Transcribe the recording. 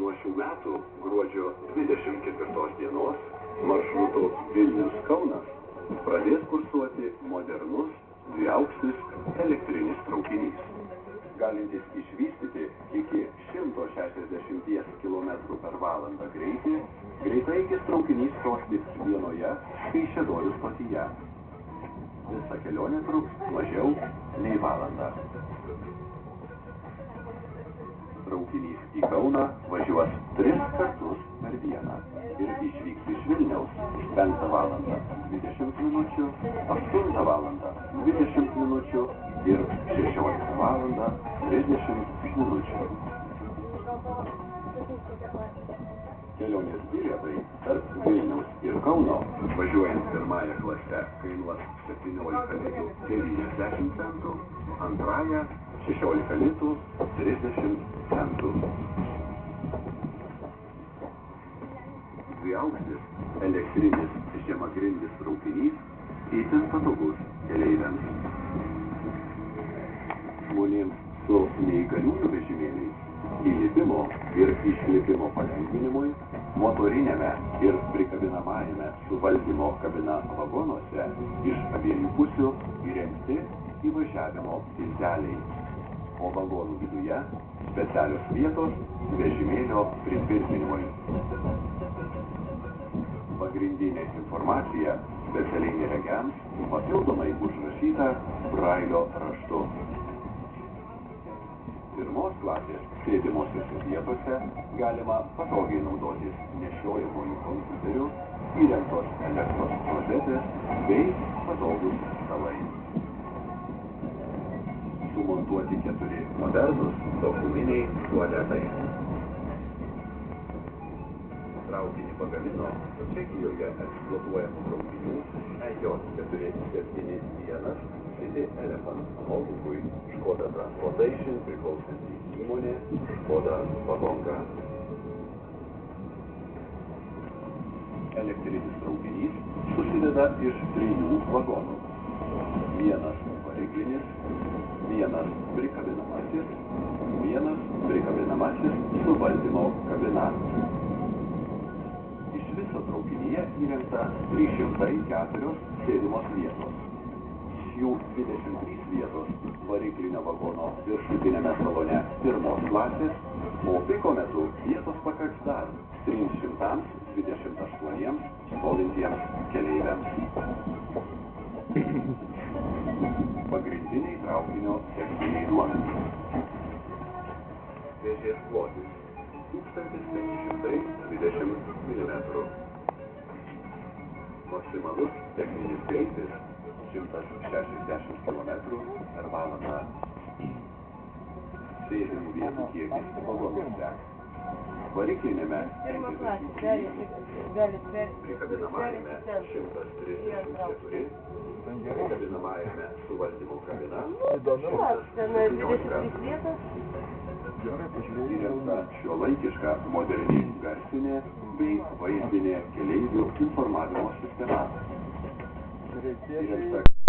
Nuo šių metų gruodžio 24 dienos maršrutu Vilnius-Kaunas pradės kursuoti modernus dviaukštis elektrinis traukinys, galintis išvystyti iki 160 km/h greitį. Greitaeigis traukinys stos vienoje Kaišiadorių stotyje. Visa kelionė truks mažiau nei valandą. Traukinys į Kauną važiuos 3 kartus per dieną ir išvyks iš Vilniaus 5 valandą 20 minučių, 8 valandą 20 minučių ir 16 valandą 30 minučių. Kelionės bilietai tarp Vilniaus ir Kauno važiuojant pirmąją klasę kainuos 17,90 litų, antrąją 16,30 litų. Dviaukštis elektrinis žemagrindis traukinys itin patogus keleiviams. Žmonėms su neįgaliųjų vežimėliais įlipimo ir išlipimo palengvinimui motorinėme ir prikabinamajame suvaldymo kabina vagonuose iš abiejų pusių įrengti įvažiavimo tilteliai, o vagonų viduje specialios vietos vežimėlio pritvirtinimui. Pagrindinė informacija specialiai neregiams papildomai užrašyta brailio raštu. Pirmos klasės sėdimosiose vietose galima patogiai naudotis nešiojamųjų kompiuterių, įrengtos elektros rozetės bei patogūs stalai. Sumontuoti 4 modernūs dauguminiai tualetai. Traukinį pagamino Čekijoje eksploatuojamų traukinių EJ471 City Elephant holdingui Škoda Transportation priklausanti įmonė Škoda Vagonka. Elektrinis traukinys susideda iš 3 vagonų. Vienas variklinis, vienas prikabinamasis su valdymo kabina. Iš viso traukinyje įrengta 304 sėdimos vietos. Jų 23 vietos variklinio vagono viršutinėme salone 1 klasės, o piko metu vietos pakaks dar 328 stovintiems keleiviams. Pagrindiniai traukinio techniniai duomenys. Dėžės plotis 1520 mm. Maksimalus techninis greitis 160 km/h. Sėdimų vietų kiekis vagonuose. Variklinėme 53, prikabinamajame 134, prikabinamajame su valdymo kabina 117. Įrengta šiuolaikiška moderni garsinė bei vaizdinė keleivių informavimo sistema.